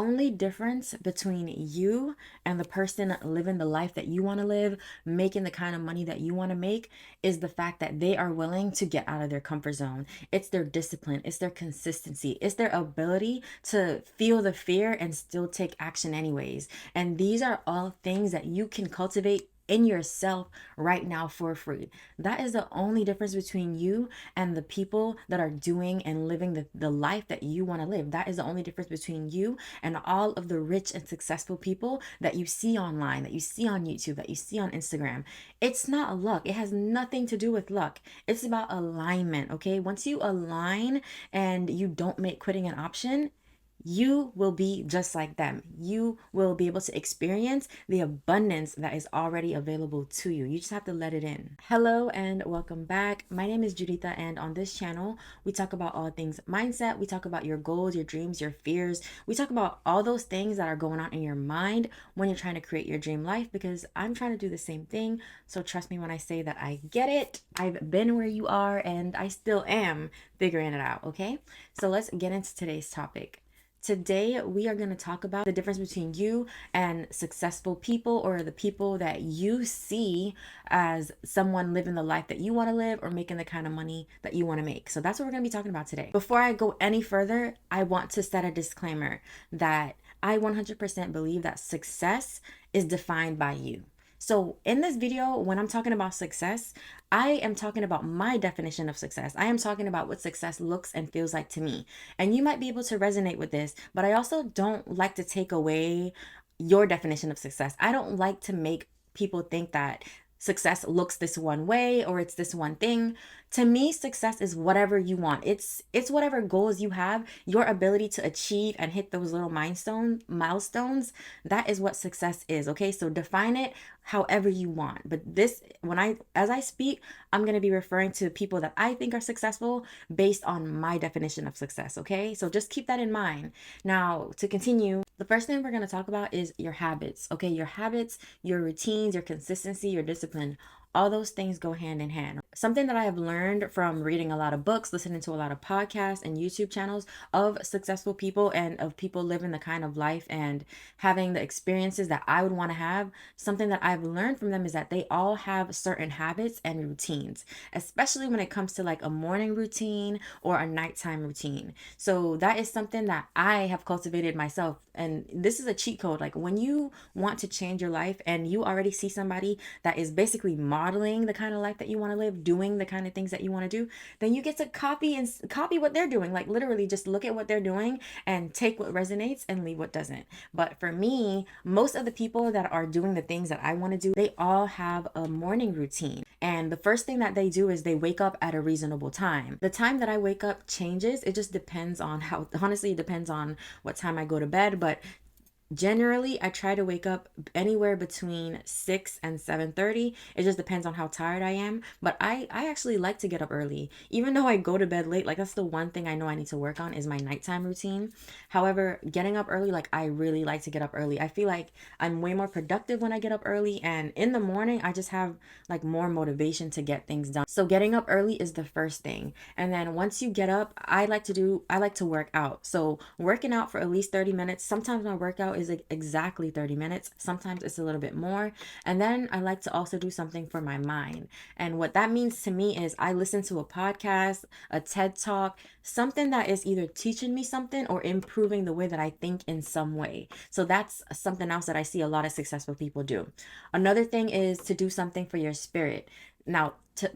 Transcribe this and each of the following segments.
only difference between you and the person living the life that you want to live, making the kind of money that you want to make, is the fact that they are willing to get out of their comfort zone. It's their discipline, it's their consistency, it's their ability to feel the fear and still take action anyways. And these are all things that you can cultivate in yourself right now for free. That is the only difference between you and the people that are doing and living the life that you want to live. That is the only difference between you and all of the rich and successful people that you see online, that you see on YouTube, that you see on Instagram. It's not luck. It has nothing to do with luck. It's about alignment, okay? Once you align and you don't make quitting an option, you will be just like them. You will be able to experience the abundance that is already available to you. You just have to let it in. Hello and welcome back. My name is Juditha, and on this channel, we talk about all things mindset. We talk about your goals, your dreams, your fears. We talk about all those things that are going on in your mind when you're trying to create your dream life, because I'm trying to do the same thing. So trust me when I say that I get it. I've been where you are and I still am figuring it out, okay? So let's get into today's topic. Today, we are going to talk about the difference between you and successful people, or the people that you see as someone living the life that you want to live or making the kind of money that you want to make. So that's what we're going to be talking about today. Before I go any further, I want to set a disclaimer that I 100% believe that success is defined by you. So in this video, when I'm talking about success, I am talking about my definition of success. I am talking about what success looks and feels like to me. And you might be able to resonate with this, but I also don't like to take away your definition of success. I don't like to make people think that success looks this one way or it's this one thing. To me, success is whatever you want. It's whatever goals you have, your ability to achieve and hit those little milestones. That is what success is. Okay, so define it however you want. But this, as I speak, I'm going to be referring to people that I think are successful based on my definition of success. Okay, so just keep that in mind. Now, to continue, the first thing we're going to talk about is your habits. Okay, your habits, your routines, your consistency, your discipline. All those things go hand in hand. Something that I have learned from reading a lot of books, listening to a lot of podcasts and YouTube channels of successful people and of people living the kind of life and having the experiences that I would want to have, something that I've learned from them is that they all have certain habits and routines, especially when it comes to like a morning routine or a nighttime routine. So that is something that I have cultivated myself. And this is a cheat code. Like when you want to change your life and you already see somebody that is basically modeling the kind of life that you want to live, doing the kind of things that you want to do, then you get to copy what they're doing. Like literally just look at what they're doing and take what resonates and leave what doesn't. But for me, most of the people that are doing the things that I want to do, they all have a morning routine. And the first thing that they do is they wake up at a reasonable time. The time that I wake up changes. It just depends on honestly, it depends on what time I go to bed. But generally, I try to wake up anywhere between 6 and 7:30. It just depends on how tired I am. But I actually like to get up early. Even though I go to bed late, like that's the one thing I know I need to work on is my nighttime routine. However, getting up early, like I really like to get up early. I feel like I'm way more productive when I get up early. And in the morning, I just have like more motivation to get things done. So getting up early is the first thing. And then once you get up, I like to work out. So working out for at least 30 minutes. Sometimes my workout is exactly 30 minutes. Sometimes it's a little bit more. And then I like to also do something for my mind. And what that means to me is I listen to a podcast, a TED Talk, something that is either teaching me something or improving the way that I think in some way. So that's something else that I see a lot of successful people do. Another thing is to do something for your spirit. Now,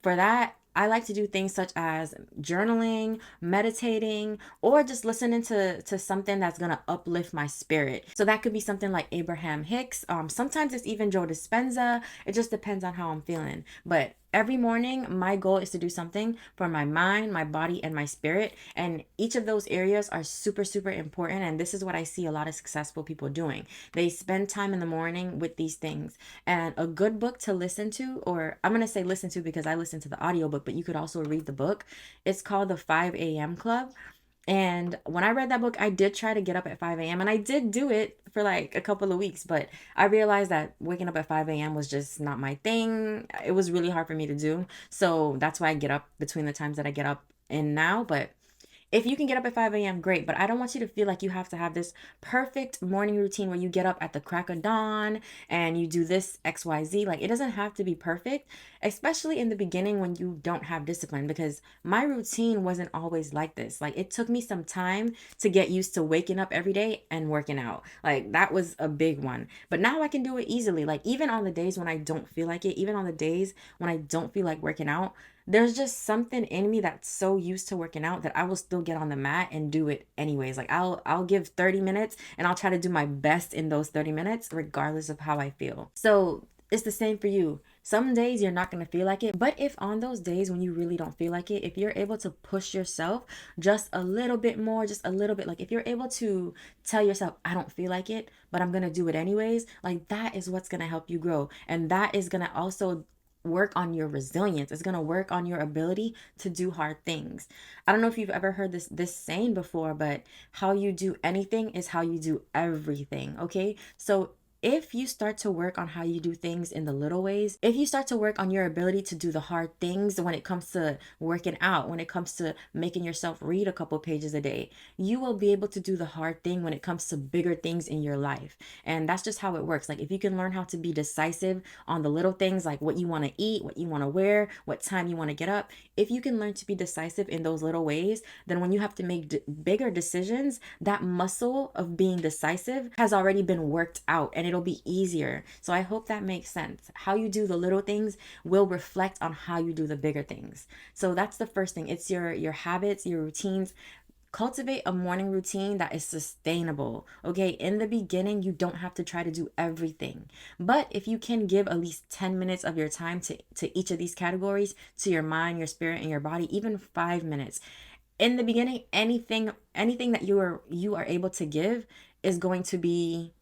for that, I like to do things such as journaling, meditating, or just listening to something that's going to uplift my spirit. So that could be something like Abraham Hicks. Sometimes it's even Joe Dispenza. It just depends on how I'm feeling. But every morning, my goal is to do something for my mind, my body, and my spirit. And each of those areas are super, super important. And this is what I see a lot of successful people doing. They spend time in the morning with these things. And a good book to listen to, or I'm going to say listen to because I listen to the audiobook, but you could also read the book. It's called The 5 a.m. Club. And when I read that book, I did try to get up at 5 a.m. and I did do it for like a couple of weeks, but I realized that waking up at 5 a.m. was just not my thing. It was really hard for me to do. So that's why I get up between the times that I get up in now. But If you can get up at 5 a.m., great, but I don't want you to feel like you have to have this perfect morning routine where you get up at the crack of dawn and you do this XYZ. Like, it doesn't have to be perfect, especially in the beginning when you don't have discipline, because my routine wasn't always like this. Like, it took me some time to get used to waking up every day and working out. Like, that was a big one. But now I can do it easily. Like, even on the days when I don't feel like it, even on the days when I don't feel like working out, there's just something in me that's so used to working out that I will still get on the mat and do it anyways. Like, I'll give 30 minutes and I'll try to do my best in those 30 minutes regardless of how I feel. So it's the same for you. Some days you're not going to feel like it, but if on those days when you really don't feel like it, if you're able to push yourself just a little bit more, just a little bit, like if you're able to tell yourself, I don't feel like it, but I'm going to do it anyways, like that is what's going to help you grow. And that is going to also work on your resilience. It's going to work on your ability to do hard things. I don't know if you've ever heard this saying before, but how you do anything is how you do everything, okay? So if you start to work on how you do things in the little ways, if you start to work on your ability to do the hard things when it comes to working out, when it comes to making yourself read a couple pages a day, you will be able to do the hard thing when it comes to bigger things in your life. And that's just how it works. Like, if you can learn how to be decisive on the little things, like what you want to eat, what you want to wear, what time you want to get up, if you can learn to be decisive in those little ways, then when you have to make bigger decisions, that muscle of being decisive has already been worked out and it'll be easier. So I hope that makes sense. How you do the little things will reflect on how you do the bigger things. So that's the first thing. It's your habits, your routines. Cultivate a morning routine that is sustainable. Okay, in the beginning, you don't have to try to do everything. But if you can give at least 10 minutes of your time to each of these categories, to your mind, your spirit, and your body, even 5 minutes. In the beginning, anything that you are able to give is going to be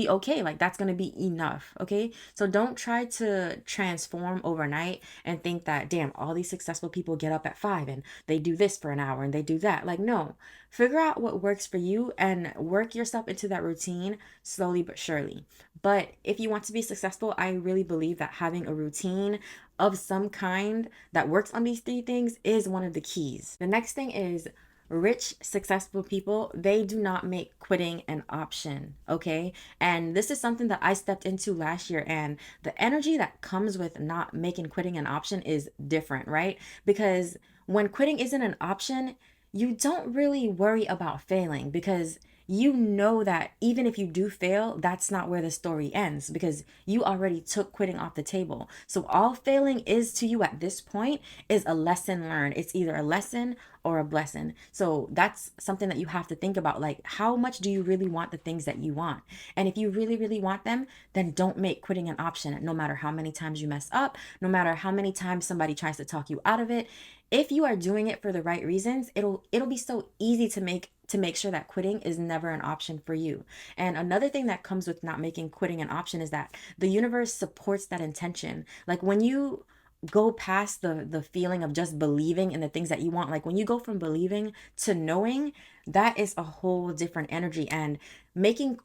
okay. Like, that's going to be enough. Okay, so don't try to transform overnight and think that, damn, all these successful people get up at 5 and they do this for an hour and they do that. Like, no, figure out what works for you and work yourself into that routine slowly but surely. But if you want to be successful, I really believe that having a routine of some kind that works on these three things is one of the keys. The next thing is, rich, successful people, they do not make quitting an option, okay? And this is something that I stepped into last year, and the energy that comes with not making quitting an option is different, right? Because when quitting isn't an option, you don't really worry about failing, because you know that even if you do fail, that's not where the story ends, because you already took quitting off the table. So all failing is to you at this point is a lesson learned. It's either a lesson or a blessing. So that's something that you have to think about. Like, how much do you really want the things that you want? And if you really, really want them, then don't make quitting an option, no matter how many times you mess up, no matter how many times somebody tries to talk you out of it. If you are doing it for the right reasons, it'll be so easy to make sure that quitting is never an option for you. And another thing that comes with not making quitting an option is that the universe supports that intention. Like, when you go past the feeling of just believing in the things that you want, like when you go from believing to knowing, that is a whole different energy. And making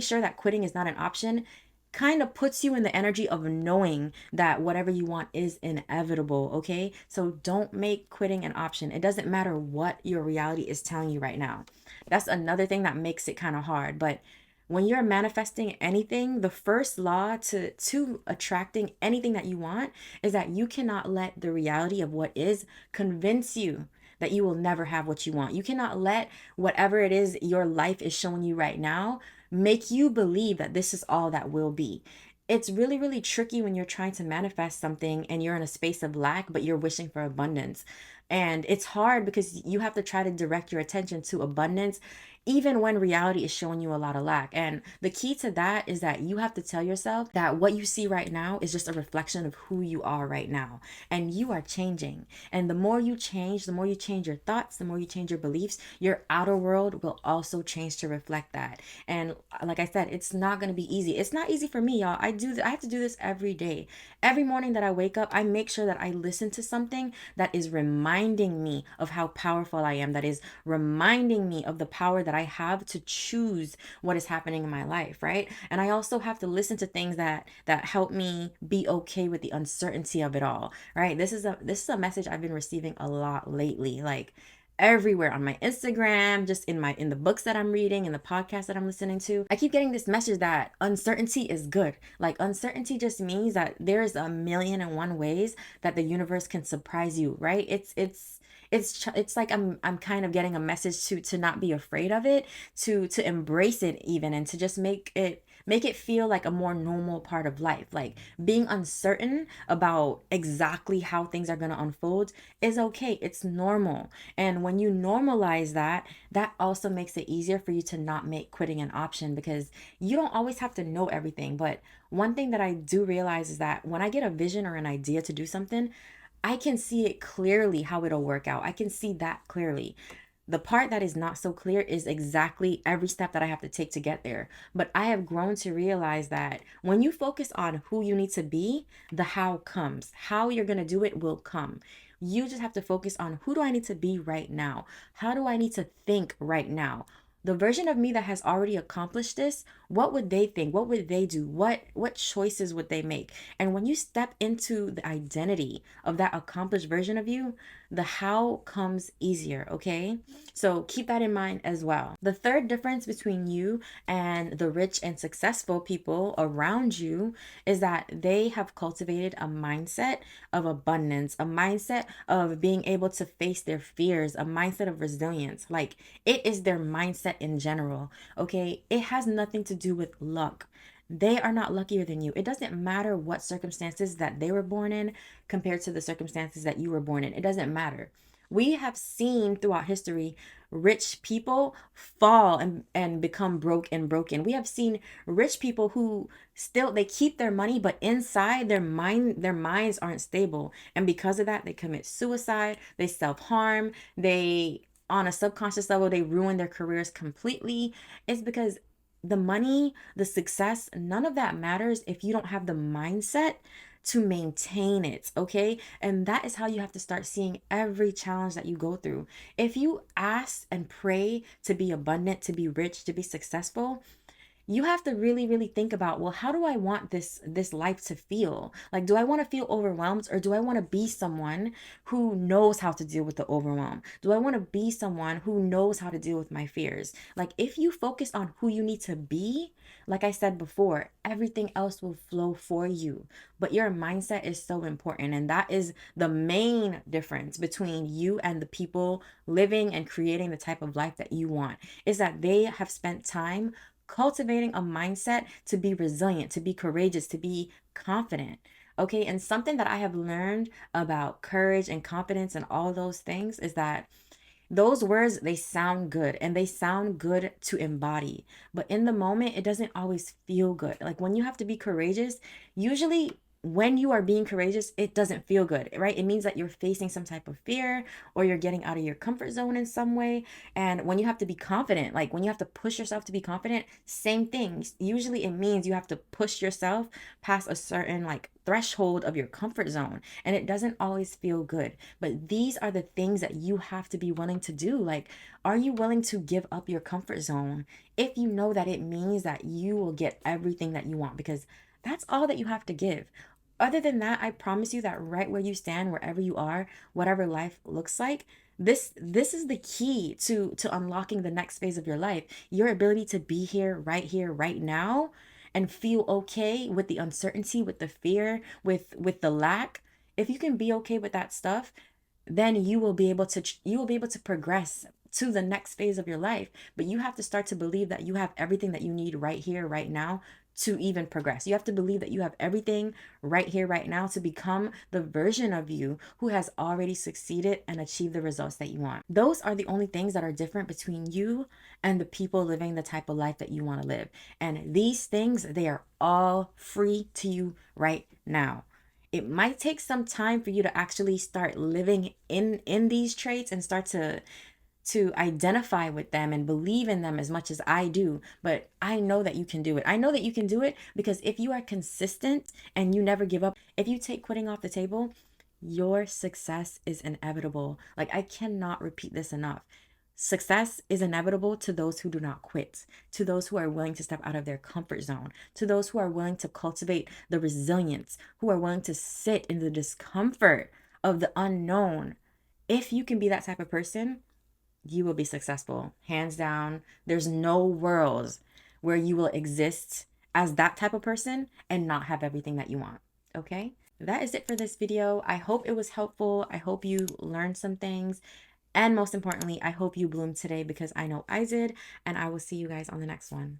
sure that quitting is not an option kind of puts you in the energy of knowing that whatever you want is inevitable. Okay, so don't make quitting an option. It doesn't matter what your reality is telling you right now. That's another thing that makes it kind of hard. But when you're manifesting anything, the first law to attracting anything that you want is that you cannot let the reality of what is convince you that you will never have what you want. You cannot let whatever it is your life is showing you right now make you believe that this is all that will be. It's really, really tricky when you're trying to manifest something and you're in a space of lack, but you're wishing for abundance. And it's hard because you have to try to direct your attention to abundance, even when reality is showing you a lot of lack. And the key to that is that you have to tell yourself that what you see right now is just a reflection of who you are right now. And you are changing. And the more you change your thoughts, the more you change your beliefs, your outer world will also change to reflect that. And like I said, it's not going to be easy. It's not easy for me, y'all. I have to do this every day. Every morning that I wake up, I make sure that I listen to something that is reminding me of how powerful I am, that is reminding me of the power that I have to choose what is happening in my life, right? And I also have to listen to things that help me be okay with the uncertainty of it all, right? This is a message I've been receiving a lot lately, like everywhere on my Instagram, just in the books that I'm reading, in the podcast that I'm listening to. I keep getting this message that uncertainty is good. Like uncertainty just means that there's a million and one ways that the universe can surprise you, right? It's like I'm kind of getting a message to not be afraid of it, to embrace it even, and to just make it feel like a more normal part of life. Like being uncertain about exactly how things are going to unfold is okay. It's normal. And when you normalize that, that also makes it easier for you to not make quitting an option, because you don't always have to know everything. But one thing that I do realize is that when I get a vision or an idea to do something, I can see it clearly how it'll work out. I can see that clearly. The part that is not so clear is exactly every step that I have to take to get there. But I have grown to realize that when you focus on who you need to be, the how comes. How you're going to do it will come. You just have to focus on, who do I need to be right now? How do I need to think right now? The version of me that has already accomplished this, what would they think? What would they do? What choices would they make? And when you step into the identity of that accomplished version of you, the how comes easier, okay? So keep that in mind as well. The third difference between you and the rich and successful people around you is that they have cultivated a mindset of abundance, a mindset of being able to face their fears, a mindset of resilience. Like, it is their mindset in general, okay? It has nothing to do with luck. They are not luckier than you. It doesn't matter what circumstances that they were born in compared to the circumstances that you were born in. It doesn't matter. We have seen throughout history rich people fall and become broke and broken. We have seen rich people who still, they keep their money, but inside their minds aren't stable. And because of that, they commit suicide, they self-harm, they, on a subconscious level, they ruin their careers completely. It's because the money, the success, none of that matters if you don't have the mindset to maintain it, okay? And that is how you have to start seeing every challenge that you go through. If you ask and pray to be abundant, to be rich, to be successful, you have to really really think about, well, how do I want this life to feel? Like, do I want to feel overwhelmed, or do I want to be someone who knows how to deal with the overwhelm? Do I want to be someone who knows how to deal with my fears? Like, if you focus on who you need to be, like I said before, everything else will flow for you. But your mindset is so important, and that is the main difference between you and the people living and creating the type of life that you want, is that they have spent time cultivating a mindset to be resilient, to be courageous, to be confident. Okay. And something that I have learned about courage and confidence and all those things is that those words, they sound good and they sound good to embody, but in the moment, it doesn't always feel good. Like, when you have to be courageous, usually when you are being courageous, it doesn't feel good, right? It means that you're facing some type of fear, or you're getting out of your comfort zone in some way. And when you have to be confident, like when you have to push yourself to be confident, same thing. Usually it means you have to push yourself past a certain like threshold of your comfort zone, and it doesn't always feel good. But these are the things that you have to be willing to do. Like, are you willing to give up your comfort zone if you know that it means that you will get everything that you want? Because that's all that you have to give. Other than that, I promise you that right where you stand, wherever you are, whatever life looks like, this is the key to unlocking the next phase of your life. Your ability to be here, right now, and feel okay with the uncertainty, with the fear, with the lack. If you can be okay with that stuff, then you will be able to progress to the next phase of your life. But you have to start to believe that you have everything that you need right here, right now, to even progress. You have to believe that you have everything right here, right now, to become the version of you who has already succeeded and achieved the results that you want. Those are the only things that are different between you and the people living the type of life that you want to live. And these things, they are all free to you right now. It might take some time for you to actually start living in these traits and start to identify with them and believe in them as much as I do. But I know that you can do it. I know that you can do it because if you are consistent and you never give up, if you take quitting off the table, your success is inevitable. Like, I cannot repeat this enough. Success is inevitable to those who do not quit, to those who are willing to step out of their comfort zone, to those who are willing to cultivate the resilience, who are willing to sit in the discomfort of the unknown. If you can be that type of person, you will be successful. Hands down, there's no world where you will exist as that type of person and not have everything that you want. Okay? That is it for this video. I hope it was helpful. I hope you learned some things. And most importantly, I hope you bloomed today because I know I did. And I will see you guys on the next one.